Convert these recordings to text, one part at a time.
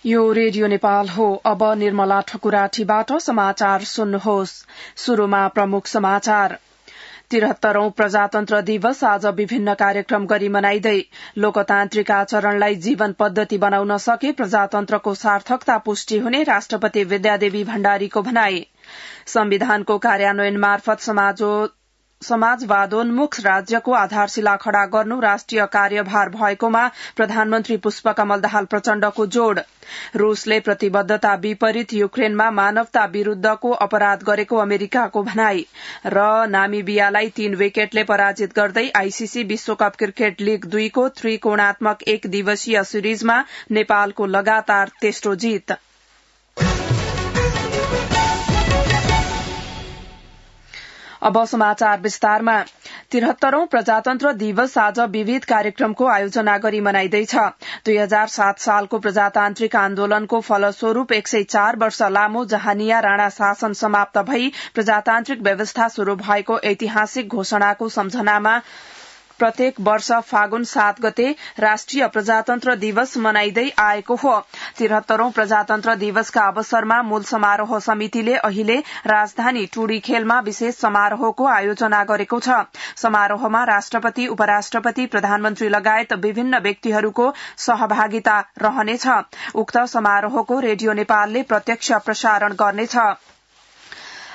यो रेडियो नेपाल हो। अब निर्मला ठकुराठीबाट समाचार सुन्नुहोस्। शुरूमा प्रमुख समाचार। 73औं प्रजातन्त्र दिवस आज विभिन्न कार्यक्रम गरी मनाइँदै लोकतान्त्रिक आचरणलाई जीवन पद्धति बनाउन सके प्रजातन्त्रको सार्थकता पुष्टि हुने राष्ट्रपति विद्यादेवी भण्डारीको भनाई। संविधानको कार्यान्वयन मार्फत समाजवादोन्मुख राज्यको आधारशिला खड़ा गर्नु राष्ट्रिय कार्यभार भएकोमा प्रधानमन्त्री पुष्पकमल दाहाल प्रचण्डको जोड़। रूसले प्रतिबद्धता विपरीत युक्रेनमा मानवता विरूद्धको अपराध गरेको अमेरिकाको भनाई र नामिबियालाई 3 विकेटले पराजित गर्दै आईसीसी विश्वकप क्रिकेट लीग 2 को त्रिकोणात्मक 1 दिवसीय सिरिजमा नेपालको लगातार तेस्रो जीत। अब समाचार विस्तारमा। 73औं प्रजातन्त्र दिवस आज विविध कार्यक्रमको आयोजना गरी मनाइँदैछ। 2007 सालको प्रजातान्त्रिक आन्दोलनको फलस्वरूप 104 वर्ष लामो जहानिया राणा शासन समाप्त भई प्रजातान्त्रिक व्यवस्था शुरू भएको ऐतिहासिक घोषणाको सम्झनामा प्रत्येक वर्ष फागुन 7 गते राष्ट्रिय प्रजातन्त्र दिवस मनाइँदै आएको हो। 73औं प्रजातन्त्र दिवसका अवसरमा मूल समारोह समितिले अहिले राजधानी टुडीखेलमा विशेष समारोहको आयोजना गरेको छ। समारोहमा राष्ट्रपति, उपराष्ट्रपति, प्रधानमन्त्री लगायत विभिन्न व्यक्तिहरूको सहभागिता रहनेछ। उक्त समारोहको रेडियो नेपालले प्रत्यक्ष प्रसारण गर्नेछ।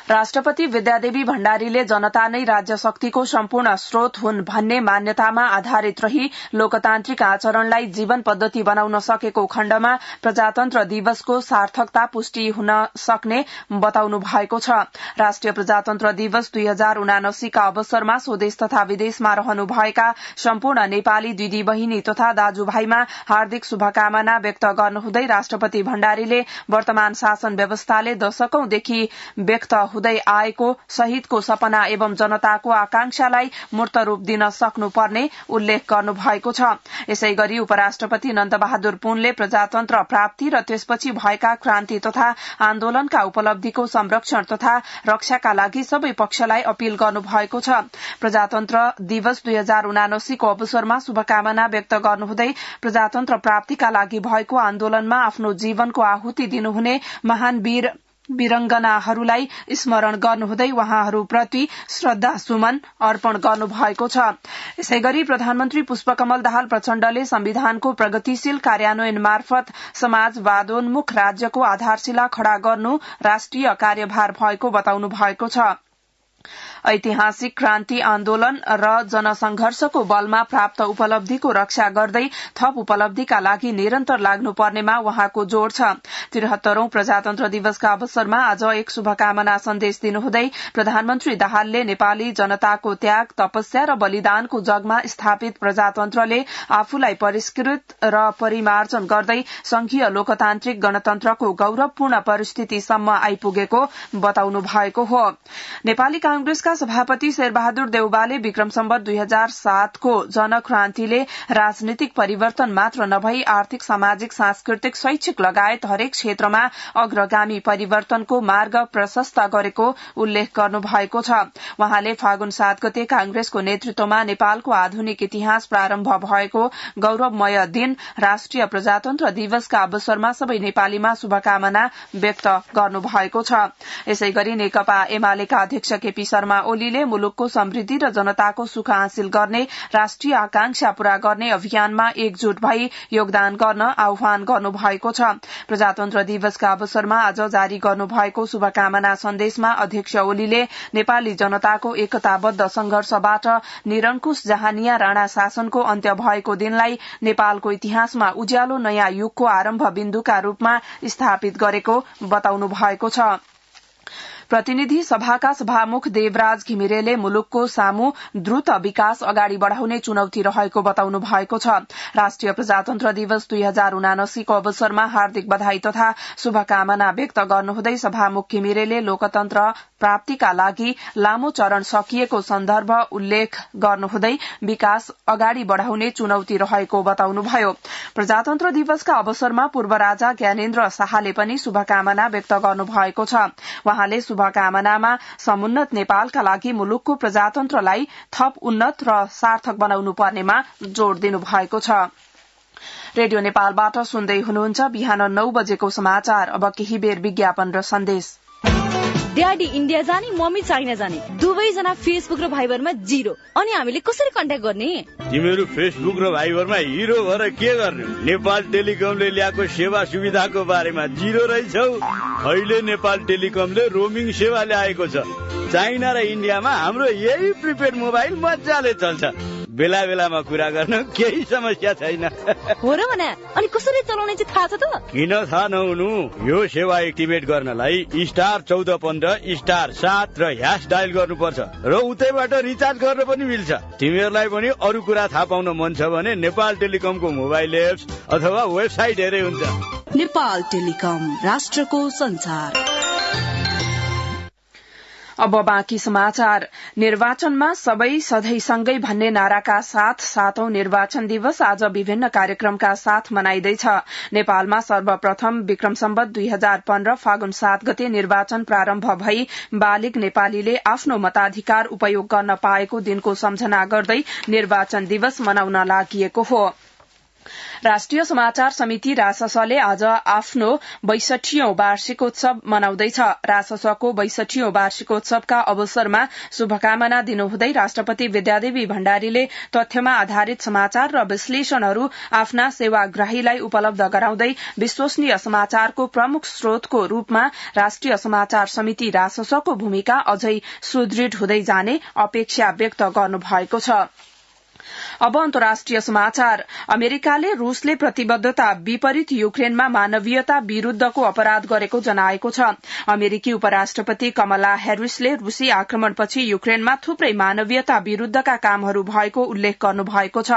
राष्ट्रपति विद्यादेवी भण्डारीले जनता नै राज्य शक्तिको सम्पूर्ण स्रोत हुन् भन्ने मान्यतामा आधारित रही लोकतान्त्रिक आचरणलाई जीवन पद्धति बनाउन सकेको खण्डमा प्रजातन्त्र दिवसको सार्थकता पुष्टि हुन सक्ने बताउनु भएको छ। राष्ट्रिय प्रजातन्त्र दिवस 2079 का अवसरमा स्वदेश तथा विदेशमा रहनुभएका सम्पूर्ण नेपाली दिदी बहिनी तथा दाजुभाइमा हार्दिक शुभकामना व्यक्त गर्नुहुँदै राष्ट्रपति भण्डारीले वर्तमान शासन व्यवस्थाले दशकौंदेखि व्यक्त हुँदै आएको शहीदको सपना एवं जनताको आकांक्षालाई मूर्त रूप दिन सक्नुपर्ने उल्लेख गर्नु भएको छ। यसै गरी उपराष्ट्रपति नन्दबहादुर पुनले प्रजातन्त्र प्राप्ति र त्यसपछि भएका क्रान्ति तथा आन्दोलनका उपलब्धिको संरक्षण तथा रक्षाका लागि सबै पक्षलाई अपील गर्नु भएको छ। प्रजातन्त्र दिवस 2079 को अवसरमा शुभकामना व्यक्त गर्नुहुँदै प्रजातन्त्र प्राप्तिका लागि भएको आन्दोलनमा आफ्नो जीवनको आहुति दिनुहुने महान वीर वीरंगनाहरूलाई स्मरण गर्नुहुँदै उहाँहरूप्रति श्रद्धा सुमन अर्पण गर्नुभएको छ। यसैगरी प्रधानमन्त्री पुष्पकमल दाहाल प्रचण्डले संविधानको प्रगतिशील कार्यान्वयन मार्फत समाजवादोन्मुख राज्यको आधारशिला खड़ा गर्नु राष्ट्रिय कार्यभार भएको बताउनु भएको छ। ऐतिहासिक क्रान्ति आन्दोलन र जनसंघर्षको बलमा प्राप्त उपलब्धिको रक्षा गर्दै थप उपलब्धिका लागि निरन्तर लाग्नुपर्नेमा उहाँको जोड़ छ। 73औं प्रजातन्त्र दिवसका अवसरमा आज एक शुभकामना सन्देश दिनुहुँदै प्रधानमन्त्री दाहालले नेपाली जनताको त्याग, तपस्या र बलिदानको जगमा स्थापित प्रजातन्त्रले आफूलाई परिष्कृत र परिमार्जन गर्दै संघीय लोकतान्त्रिक गणतन्त्रको गौरवपूर्ण परिस्थितिसम्म आइपुगेको बताउनु भएको हो। नेपाली कांग्रेसका सभापति शेरबहादुर देउवाले विक्रम सम्वत 2007 को जनक्रान्तिले राजनीतिक परिवर्तन मात्र नभई आर्थिक, सामाजिक, सांस्कृतिक, शैक्षिक लगायत हरेक क्षेत्रमा अग्रगामी परिवर्तनको मार्ग प्रशस्त गरेको उल्लेख गर्नु भएको छ। उहाँले फागुन 7 गते कांग्रेसको नेतृत्वमा नेपालको आधुनिक इतिहास प्रारम्भ भएको गौरवमय दिन राष्ट्रिय प्रजातन्त्र दिवसका अवसरमा सबै नेपालीमा शुभकामना व्यक्त गर्नु भएको छ। यसैगरी नेकपा एमालेका अध्यक्ष केपी शर्मा ओलीले मुलुकको समृद्धि र जनताको सुख हासिल गर्ने, राष्ट्रिय आकांक्षा पूरा गर्ने अभियानमा एकजुट भई योगदान गर्न आह्वान गर्नु भएको छ। प्रजातन्त्र दिवसका अवसरमा आज जारी गर्नुभएको शुभकामना सन्देशमा अध्यक्ष ओलीले नेपाली जनताको एकताबद्ध संघर्षबाट निरंकुश जहानिया राणा शासनको अन्त्य भएको दिनलाई नेपालको इतिहासमा उज्यालो नयाँ युगको आरम्भ बिन्दुका रूपमा स्थापित गरेको बताउनु भएको छ। प्रतिनिधि सभाका सभामुख देवराज घिमिरेले मुलुकको सामु द्रुत विकास अगाडि बढ़ाउने चुनौती रहेको बताउनु भएको छ। राष्ट्रिय प्रजातन्त्र दिवस 2079 को अवसरमा हार्दिक बधाई तथा शुभकामना व्यक्त गर्नुहुँदै सभामुख घिमिरेले लोकतन्त्र प्राप्तिका लागि लामो चरण सकिएको सन्दर्भ उल्लेख गर्नुहुँदै विकास अगाडि बढ़ाउने चुनौती रहेको बताउनुभयो। प्रजातन्त्र दिवसका अवसरमा पूर्व राजा ज्ञानेन्द्र शाहले पनि शुभकामना व्यक्त गर्नुभएको छ। उहाँले शुभकामनामा समुन्नत नेपालका लागि मुलुकको प्रजातन्त्रलाई थप उन्नत र सार्थक बनाउनु पर्नेमा जोड़ दिनु भएको छ। रेडियो नेपालबाट सुन्दै हुनुहुन्छ बिहान 9 बजेको समाचार। अब केही बेर विज्ञापन र सन्देश। ड्याडी इन्डिया जाने, मम्मी चाइना जाने, दुवैजना फेसबुक र भाइबरमा 0। अनि हामीले कसरी कन्ट्याक्ट गर्ने? तिमीहरू फेसबुक र भाइबरमा हिरो भएर के गर्ने? नेपाल टेलिकमले ल्याएको सेवा सुविधाको बारेमा 0 रहेछौ। अहिले नेपाल टेलिकमले रोमिङ सेवा ल्याएको छ। चाइना र इन्डियामा हाम्रो यही प्रिपेड मोबाइल मजाले चल्छ। बेला बेलामा कुरा गर्न केही समस्या छैन। हो र भने अनि कसरी चलाउने चाहिँ थाहा छ त? किन थाहा नहुनु? यो सेवा एक्टिभेट गर्नलाई *1415*7 र # डायल गर्नुपर्छ र उतैबाट रिचार्ज गर्न पनि मिल्छ। तिमीहरूलाई पनि अरू कुरा थाहा पाउन मन छ भने नेपाल टेलिकमको मोबाइल एप्स अथवा वेबसाइट हेरे हुन्छ। नेपाल टेलिकम, राष्ट्रको संचार। अब बाँकी समाचार। निर्वाचनमा सबै सधैँसँगै भन्ने नाराका साथ 7औं निर्वाचन दिवस आज विभिन्न कार्यक्रमका साथ मनाइँदैछ। नेपालमा सर्वप्रथम विक्रम सम्वत 2015 फागुन 7 गते निर्वाचन प्रारम्भ भई बालिग नेपालीले आफ्नो मताधिकार उपयोग गर्न पाएको दिनको सम्झना गर्दै निर्वाचन दिवस मनाउन लागि हो। राष्ट्रिय समाचार समिति राससले आज आफ्नो 62औं वार्षिकोत्सव मनाउँदैछ। राससको 62औं वार्षिकोत्सवका अवसरमा शुभकामना दिनुहुँदै राष्ट्रपति विद्यादेवी भण्डारीले तथ्यमा आधारित समाचार र विश्लेषणहरू आफ्ना सेवाग्राहीलाई उपलब्ध गराउँदै विश्वसनीय समाचारको प्रमुख स्रोतको रूपमा राष्ट्रिय समाचार समिति राससको भूमिका अझै सुदृढ़ हुँदै जाने अपेक्षा व्यक्त गर्नुभएको छ। अब अन्तर्राष्ट्रिय समाचार। अमेरिकाले रूसले प्रतिबद्धता विपरीत युक्रेनमा मानवीयता विरूद्धको अपराध गरेको जनाएको छ। अमेरिकी उपराष्ट्रपति कमला हैरिसले रूसी आक्रमणपछि युक्रेनमा थुप्रै मानवीयता विरूद्धका कामहरू भएको उल्लेख गर्नुभएको छ।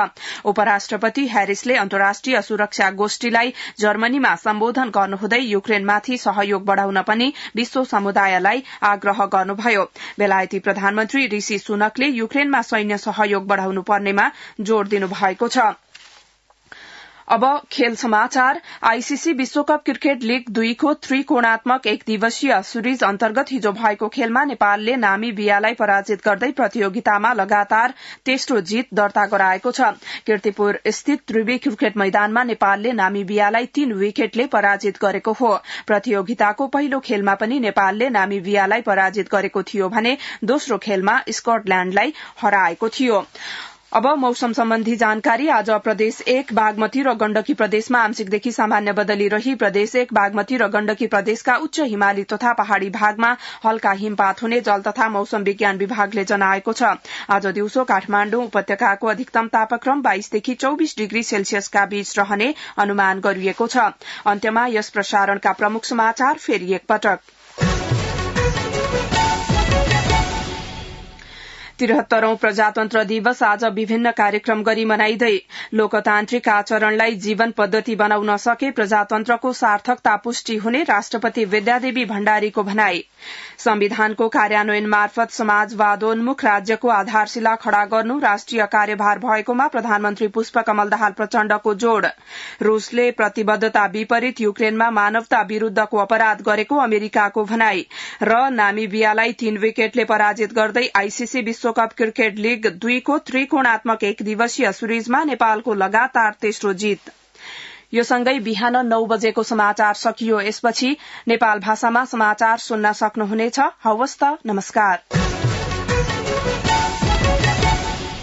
उपराष्ट्रपति हैरिसले अन्तर्राष्ट्रिय सुरक्षा गोष्ठीलाई जर्मनीमा सम्बोधन गर्नुहुँदै युक्रेनमाथि सहयोग बढ़ाउन पनि विश्व समुदायलाई आग्रह गर्नुभयो। बेलायती प्रधानमन्त्री ऋषि सुनकले युक्रेनमा सैन्य सहयोग बढ़ाउनु पर्नेमा जोड़ दिनु भएको छ। अब खेल समाचार। आईसीसी विश्वकप क्रिकेट लीग 2 को त्रिकोणात्मक एक दिवसीय सिरिज अन्तर्गत हिजो भएको खेलमा नेपालले नामिबियालाई पराजित गर्दै प्रतियोगितामा लगातार तेस्रो जित दर्ता गराएको छ। कीर्तिपुर स्थित त्रिवी क्रिकेट मैदानमा नेपालले नामिबियालाई 3 विकेटले पराजित गरेको हो। प्रतियोगिताको पहिलो खेलमा पनि नेपालले नामिबियालाई पराजित गरेको थियो भने दोस्रो खेलमा स्कटल्याण्डलाई हराएको थियो। अब मौसम सम्बन्धी जानकारी। आज प्रदेश 1 बागमती र गण्डकी प्रदेशमा आंशिकदेखि सामान्य बदली रही प्रदेश 1 बागमती र गण्डकी प्रदेशका उच्च हिमाली तथा पहाड़ी भागमा हल्का हिमपात हुने जल तथा मौसम विज्ञान विभागले जनाएको छ। आज दिउँसो काठमाण्डु उपत्यकाको अधिकतम तापक्रम 22 देखि 24 डिग्री सेल्सियसका बीच रहने अनुमान गरिएको छ। अन्त्यमा यस प्रसारणका प्रमुख समाचार फेरि एकपटक। 73औं प्रजातन्त्र दिवस आज विभिन्न कार्यक्रम गरी मनाइँदै लोकतान्त्रिक आचरणलाई जीवन पद्धति बनाउन सके प्रजातन्त्रको सार्थकता पुष्टि हुने राष्ट्रपति विद्यादेवी भण्डारीको भनाई। संविधानको कार्यान्वयन मार्फत समाजवादोन्मुख राज्यको आधारशिला खड़ा गर्नु राष्ट्रिय कार्यभार भएकोमा प्रधानमन्त्री पुष्पकमल दाहाल प्रचण्डको जोड़। रूसले प्रतिबद्धता विपरीत युक्रेनमा मानवता विरूद्धको अपराध गरेको अमेरिकाको भनाई र नामिबियालाई 3 विकेटले पराजित गर्दै आईसीसी विश्वकप क्रिकेट लीग 2 को त्रिकोणात्मक एक दिवसीय सिरिजमा नेपालको लगातार तेस्रो जित। यो सँगै बिहान 9 बजेको समाचार सकियो। यसपछि नेपाल भाषामा समाचार सुन्न सक्नुहुनेछ। हवस् त, नमस्कार।